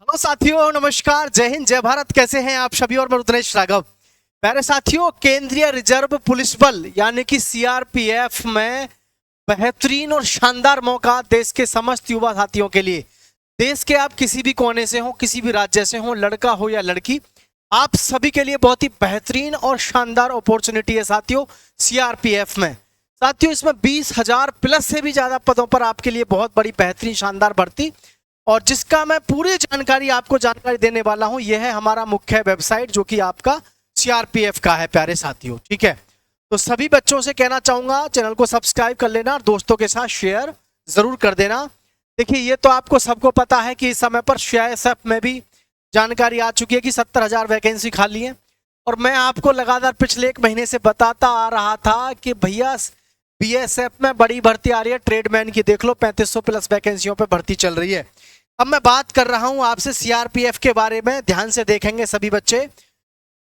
Hello साथियों, नमस्कार, जय हिंद, जय भारत। कैसे हैं आप सभी? और मैं रुद्रेश राघव। प्यारे साथियों, केंद्रीय रिजर्व पुलिस बल यानी कि सीआरपीएफ में बेहतरीन और शानदार मौका देश के समस्त युवा साथियों के लिए। देश के आप किसी भी कोने से हो, किसी भी राज्य से हो, लड़का हो या लड़की, आप सभी के लिए बहुत ही बेहतरीन और शानदार अपॉर्चुनिटी है साथियों सीआरपीएफ में। साथियों, इसमें 20,000 प्लस से भी ज्यादा पदों पर आपके लिए बहुत बड़ी बेहतरीन शानदार भर्ती, और जिसका मैं पूरी जानकारी देने वाला हूं। यह है हमारा मुख्य वेबसाइट जो कि आपका सीआरपीएफ का है प्यारे साथियों। ठीक है, तो सभी बच्चों से कहना चाहूंगा चैनल को सब्सक्राइब कर लेना और दोस्तों के साथ शेयर जरूर कर देना। देखिए, ये तो आपको सबको पता है कि इस समय पर सीआईएसएफ में भी जानकारी आ चुकी है कि 70,000 वैकेंसी खाली है। और मैं आपको लगातार पिछले 1 महीने से बताता आ रहा था कि भैया बीएसएफ में बड़ी भर्ती आ रही है ट्रेडमैन की। देख लो, 3500 प्लस वैकेंसियों पे भर्ती चल रही है। अब मैं बात कर रहा हूं आपसे सीआरपीएफ के बारे में। ध्यान से देखेंगे सभी बच्चे।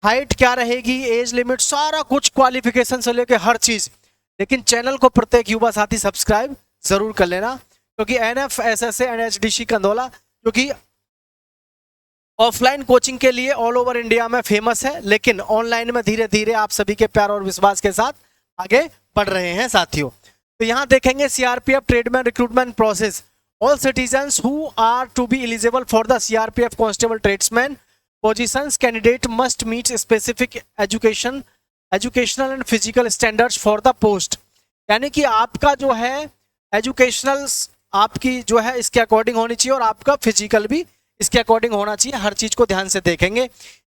हाइट क्या रहेगी, एज लिमिट, सारा कुछ, क्वालिफिकेशन से लेकर हर चीज। लेकिन चैनल को प्रत्येक युवा साथी सब्सक्राइब जरूर कर लेना, क्योंकि एनएफ, एसएसए, एनएचडीसी कंदौला जो कि ऑफलाइन कोचिंग के लिए ऑल ओवर इंडिया में फेमस है, लेकिन ऑनलाइन में धीरे धीरे आप सभी के प्यार और विश्वास के साथ आगे बढ़ रहे हैं साथियों। तो यहाँ देखेंगे CRPF tradesman recruitment process. All citizens who are to be eligible for the CRPF Constable Tradesman positions, candidate must meet specific educational and physical standards for the post। यानी कि आपका जो है एजुकेशनल आपकी जो है इसके अकॉर्डिंग होनी चाहिए, और आपका फिजिकल भी इसके अकॉर्डिंग होना चाहिए। हर चीज को ध्यान से देखेंगे।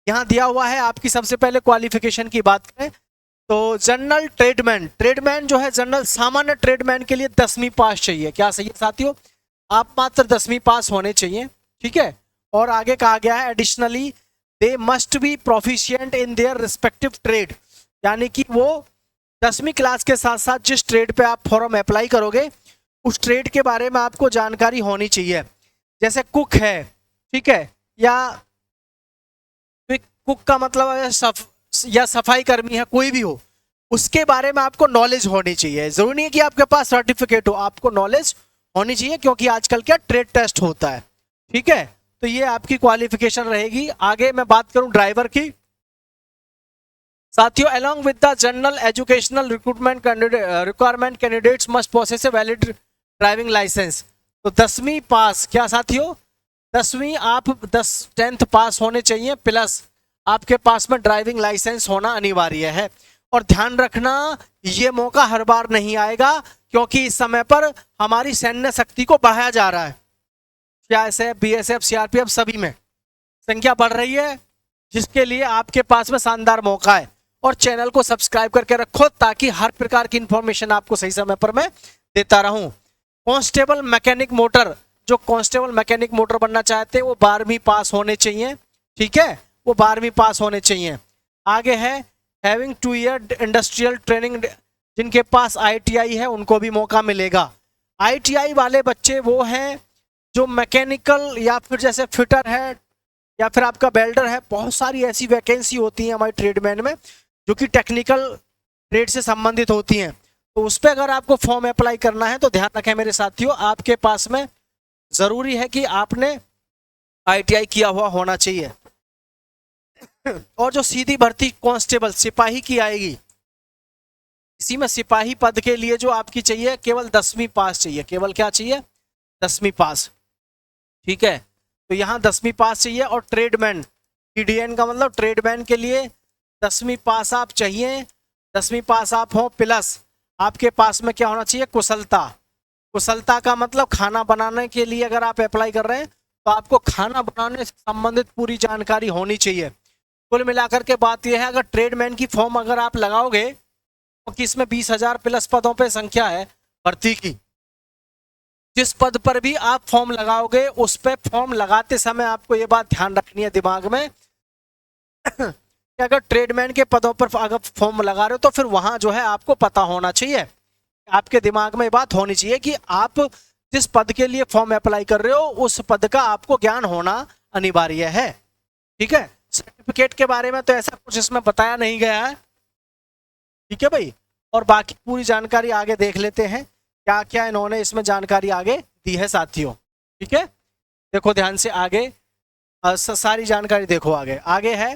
यहाँ दिया हुआ है आपकी सबसे पहले क्वालिफिकेशन की बात करें तो जनरल ट्रेडमैन जो है, जनरल सामान्य ट्रेडमैन के लिए 10वीं पास चाहिए। क्या सही है साथियों? आप मात्र 10वीं पास होने चाहिए। ठीक है, और आगे कहा गया है additionally they must be proficient in their respective trade. यानी कि वो 10वीं क्लास के साथ साथ जिस ट्रेड पे आप फॉर्म अप्लाई करोगे उस ट्रेड के बारे में आपको जानकारी होनी चाहिए। जैसे कुक है, ठीक है, या कुक का मतलब है या सफाई कर्मी है, कोई भी हो, उसके बारे में आपको नॉलेज होनी चाहिए। जरूरी नहीं है कि आपके पास सर्टिफिकेट हो, आपको नॉलेज होनी चाहिए, क्योंकि आजकल क्या ट्रेड टेस्ट होता है। ठीक है, तो ये आपकी क्वालिफिकेशन रहेगी। आगे मैं बात करूं ड्राइवर की साथियों, along with the general educational recruitment requirement candidates must possess a valid driving licence. तो 10वीं पास, क्या साथियों? 10वीं आप 10th पास होने चाहिए, प्लस आपके पास में ड्राइविंग लाइसेंस होना अनिवार्य है। और ध्यान रखना, ये मौका हर बार नहीं आएगा, क्योंकि इस समय पर हमारी सैन्य शक्ति को बढ़ाया जा रहा है। सीआईएसएफ, बीएसएफ, सीआरपीएफ सभी में संख्या बढ़ रही है, जिसके लिए आपके पास में शानदार मौका है। और चैनल को सब्सक्राइब करके रखो ताकि हर प्रकार की इंफॉर्मेशन आपको सही समय पर मैं देता रहूं। कांस्टेबल मैकेनिक मोटर, जो कांस्टेबल मैकेनिक मोटर बनना चाहते हैं वो 12वीं पास होने चाहिए। ठीक है, वो 12वीं पास होने चाहिए। आगे है हैविंग 2 ईयर इंडस्ट्रियल ट्रेनिंग। जिनके पास आईटीआई है उनको भी मौका मिलेगा। आईटीआई वाले बच्चे वो हैं जो मैकेनिकल या फिर जैसे फिटर है या फिर आपका वेल्डर है। बहुत सारी ऐसी वैकेंसी होती है हमारे ट्रेडमैन में जो कि टेक्निकल ट्रेड से संबंधित होती हैं। तो उस पर अगर आपको फॉर्म अप्लाई करना है तो ध्यान रखें मेरे साथियों, आपके पास में जरूरी है कि आपने आईटीआई किया हुआ होना चाहिए। और जो सीधी भर्ती कांस्टेबल सिपाही की आएगी, इसी में सिपाही पद के लिए जो आपकी चाहिए केवल 10वीं पास चाहिए। केवल क्या चाहिए? 10वीं पास। ठीक है, तो यहाँ 10वीं पास चाहिए। और ट्रेडमैन, टीडीएन का मतलब ट्रेडमैन के लिए 10वीं पास आप चाहिए। 10वीं पास आप हो, प्लस आपके पास में क्या होना चाहिए? कुशलता। कुशलता का मतलब खाना बनाने के लिए अगर आप अप्लाई कर रहे हैं तो आपको खाना बनाने से संबंधित पूरी जानकारी होनी चाहिए। कुल मिलाकर के बात यह है, अगर ट्रेडमैन की फॉर्म अगर आप लगाओगे क्योंकि इसमें 20,000 प्लस पदों पे संख्या है भर्ती की, जिस पद पर भी आप फॉर्म लगाओगे उस पे फॉर्म लगाते समय आपको ये बात ध्यान रखनी है दिमाग में कि अगर ट्रेडमैन के पदों पर अगर फॉर्म लगा रहे हो तो फिर वहां जो है आपको पता होना चाहिए, आपके दिमाग में ये बात होनी चाहिए कि आप जिस पद के लिए फॉर्म अप्लाई कर रहे हो उस पद का आपको ज्ञान होना अनिवार्य है। ठीक है, सर्टिफिकेट के बारे में तो ऐसा कुछ इसमें बताया नहीं गया है। ठीक है भाई, और बाकी पूरी जानकारी आगे देख लेते हैं क्या क्या इन्होंने इसमें जानकारी आगे दी है साथियों। ठीक है, देखो ध्यान से आगे सारी जानकारी देखो आगे। आगे है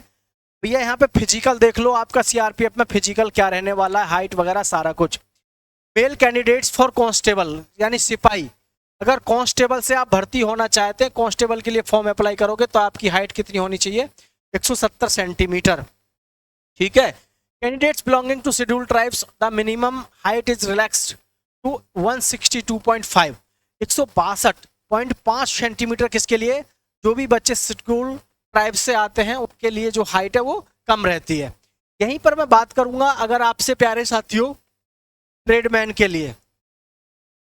भैया यहाँ पे फिजिकल देख लो, आपका सीआरपीएफ में फिजिकल क्या रहने वाला है, हाइट वगैरह सारा कुछ। मेल कैंडिडेट्स फॉर कांस्टेबल यानी सिपाही, अगर कांस्टेबल से आप भर्ती होना चाहते हैं, कांस्टेबल के लिए फॉर्म अप्लाई करोगे तो आपकी हाइट कितनी होनी चाहिए, 170 सेंटीमीटर। ठीक है। Candidates belonging to schedule tribes the minimum height is relaxed to 162.5, 162.5 centimetre किसके लिए, जो भी बच्चे शेड्यूल ट्राइब से आते हैं उनके लिए जो हाइट है वो कम रहती है। यहीं पर मैं बात करूंगा अगर आपसे प्यारे साथियों ट्रेडमैन के लिए,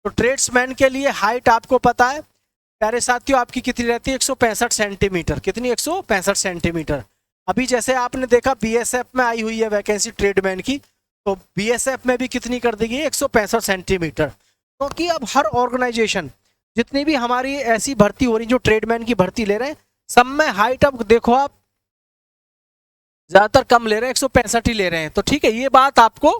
तो ट्रेड्समैन के लिए हाइट आपको पता है प्यारे साथियों आपकी कितनी रहती है, 165 सेंटीमीटर। कितनी, 165 सेंटीमीटर। अभी जैसे आपने देखा बीएसएफ में आई हुई है वैकेंसी ट्रेडमैन की, तो बीएसएफ में भी कितनी कर दी गई, 165 सेंटीमीटर। क्योंकि अब हर ऑर्गेनाइजेशन जितनी भी हमारी ऐसी भर्ती हो रही जो ट्रेडमैन की भर्ती ले रहे हैं, सब में हाइट अब देखो आप ज्यादातर कम ले रहे हैं, 165 ही ले रहे हैं। तो ठीक है, ये बात आपको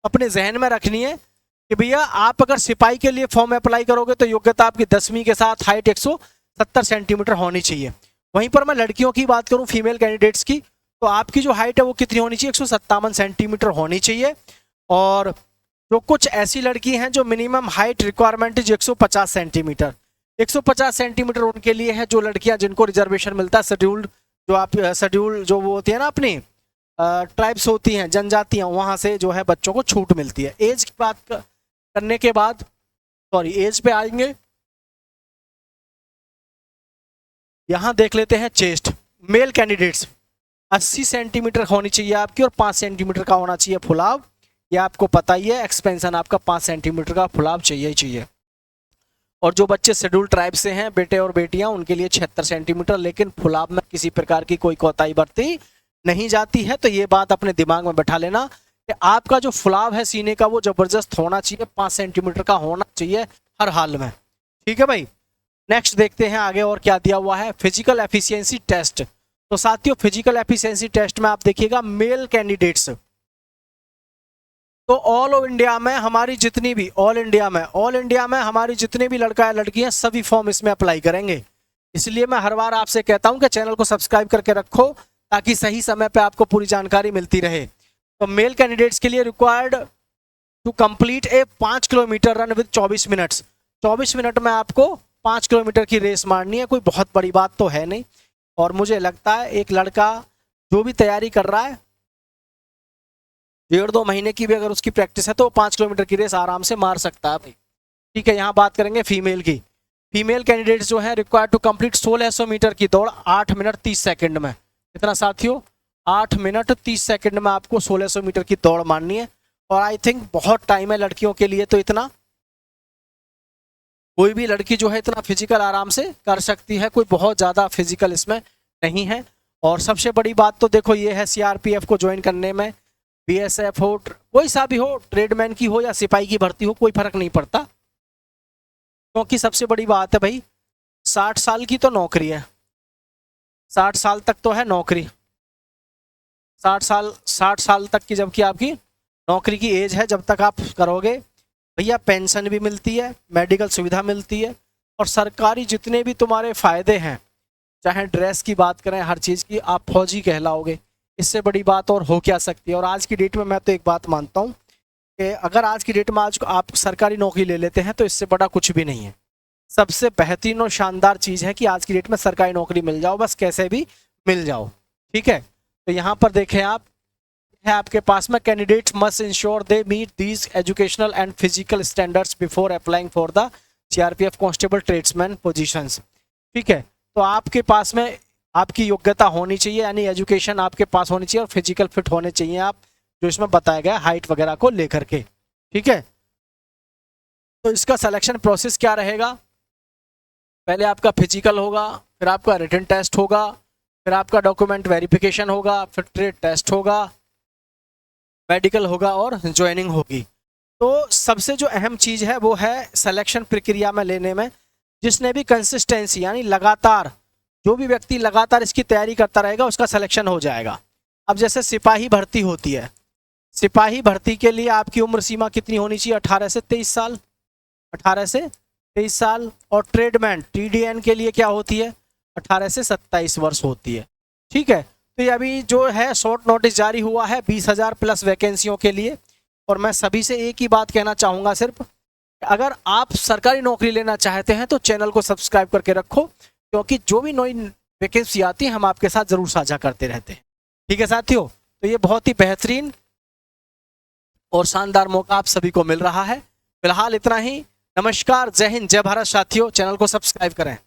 अपने जहन में रखनी है कि भैया आप अगर सिपाही के लिए फॉर्म अप्लाई करोगे तो योग्यता आपकी 10वीं के साथ हाइट 170 सेंटीमीटर होनी चाहिए। वहीं पर मैं लड़कियों की बात करूं, फीमेल कैंडिडेट्स की, तो आपकी जो हाइट है वो कितनी होनी चाहिए, 157 सेंटीमीटर होनी चाहिए। और जो कुछ ऐसी लड़की हैं जो minimum height requirement is 150 centimetre, 150 centimetre उनके लिए है जो लड़कियां जिनको रिजर्वेशन मिलता है शेड्यूल्ड, जो आप शेड्यूल जो वो होती है ना अपनी ट्राइब्स होती हैं, जनजातियां, वहां से जो है बच्चों को छूट मिलती है। एज की बात करने के बाद, सॉरी एज पे आएंगे, यहां देख लेते हैं चेस्ट। मेल कैंडिडेट्स 80 सेंटीमीटर होनी चाहिए आपकी और 5 सेंटीमीटर का होना चाहिए फुलाव। ये आपको पता ही है, एक्सपेंशन आपका 5 सेंटीमीटर का फुलाव चाहिए ही चाहिए। और जो बच्चे शेड्यूल ट्राइब से हैं बेटे और बेटियां, उनके लिए 76 सेंटीमीटर, लेकिन फुलाव में किसी प्रकार की कोई कोताही बरती नहीं जाती है। तो ये बात अपने दिमाग में बैठा लेना कि आपका जो फुलाव है सीने का वो जबरदस्त होना चाहिए, 5 सेंटीमीटर का होना चाहिए हर हाल में। ठीक है भाई। नेक्स्ट देखते हैं आगे और क्या दिया हुआ है, फिजिकल एफिशिएंसी टेस्ट। तो साथियों फिजिकल एफिशिएंसी टेस्ट में आप देखिएगा मेल कैंडिडेट्स, तो ऑल इंडिया में हमारी जितनी भी ऑल इंडिया में हमारी जितने भी लड़का है लड़की हैं सभी फॉर्म इसमें अप्लाई करेंगे। इसलिए मैं हर बार आपसे कहता हूं कि चैनल को सब्सक्राइब करके रखो ताकि सही समय पे आपको पूरी जानकारी मिलती रहे। तो मेल कैंडिडेट्स के लिए required to complete a 5 kilometre run with 24 minutes. 24 minute में आपको 5 किलोमीटर की रेस मारनी है, कोई बहुत बड़ी बात तो है नहीं। और मुझे लगता है एक लड़का जो भी तैयारी कर रहा है 1.5-2 महीने की भी अगर उसकी प्रैक्टिस है तो 5 किलोमीटर की रेस आराम से मार सकता है भाई। ठीक है। यहाँ बात करेंगे फीमेल की। फीमेल कैंडिडेट्स जो है रिक्वायर्ड टू कंप्लीट 1600 मीटर की दौड़ 8 मिनट 30 सेकंड में। कितना साथियों, 8 मिनट 30 सेकंड में आपको 1600 मीटर की दौड़ मारनी है। और आई थिंक बहुत टाइम है लड़कियों के लिए, तो इतना कोई भी लड़की जो है इतना फिजिकल आराम से कर सकती है, कोई बहुत ज़्यादा फिजिकल इसमें नहीं है। और सबसे बड़ी बात तो देखो ये है, सीआरपीएफ को ज्वाइन करने में बीएसएफ हो, कोई सा भी हो, ट्रेडमैन की हो या सिपाही की भर्ती हो, कोई फर्क नहीं पड़ता। क्योंकि सबसे बड़ी बात है भाई 60 साल की तो नौकरी है, 60 साल तक तो है नौकरी, 60 साल तक की जबकि आपकी नौकरी की एज है। जब तक आप करोगे भैया पेंशन भी मिलती है, मेडिकल सुविधा मिलती है और सरकारी जितने भी तुम्हारे फायदे हैं, चाहे ड्रेस की बात करें, हर चीज़ की, आप फौजी कहलाओगे। इससे बड़ी बात और हो क्या सकती है। और आज की डेट में मैं तो एक बात मानता हूँ कि अगर आज की डेट में आज आप सरकारी नौकरी ले लेते हैं तो इससे बड़ा कुछ भी नहीं है। सबसे बेहतरीन और शानदार चीज़ है कि आज की डेट में सरकारी नौकरी मिल जाओ, बस कैसे भी मिल जाओ। ठीक है। तो यहाँ पर देखें आप, है आपके पास में candidates must ensure they meet these educational and physical standards before applying for the CRPF constable tradesman positions. ठीक है। तो आपके पास में आपकी योग्यता होनी चाहिए, यानी एजुकेशन आपके पास होनी चाहिए और फिजिकल फिट होने चाहिए आप, जो इसमें बताया गया हाइट वगैरह को लेकर के। ठीक है। तो इसका सिलेक्शन प्रोसेस क्या रहेगा, पहले आपका फिजिकल होगा, फिर आपका रिटन टेस्ट होगा, फिर आपका डॉक्यूमेंट वेरिफिकेशन होगा, फिर ट्रेड टेस्ट होगा, मेडिकल होगा और ज्वाइनिंग होगी। तो सबसे जो अहम चीज़ है वो है सिलेक्शन प्रक्रिया में लेने में, जिसने भी कंसिस्टेंसी यानी लगातार, जो भी व्यक्ति लगातार इसकी तैयारी करता रहेगा उसका सिलेक्शन हो जाएगा। अब जैसे सिपाही भर्ती होती है, सिपाही भर्ती के लिए आपकी उम्र सीमा कितनी होनी चाहिए, 18 से 23 साल, 18 से 23 साल। और ट्रेडमैन TDN के लिए क्या होती है, 18 से 27 वर्ष होती है। ठीक है, तो ये अभी जो है शॉर्ट नोटिस जारी हुआ है 20,000 प्लस वैकेंसियों के लिए। और मैं सभी से एक ही बात कहना चाहूँगा, सिर्फ अगर आप सरकारी नौकरी लेना चाहते हैं तो चैनल को सब्सक्राइब करके रखो, क्योंकि जो भी नई वैकेंसी आती है हम आपके साथ ज़रूर साझा करते रहते हैं। ठीक है साथियों, तो ये बहुत ही बेहतरीन और शानदार मौका आप सभी को मिल रहा है। फिलहाल इतना ही। नमस्कार, जय हिंद, जय भारत साथियों। चैनल को सब्सक्राइब करें।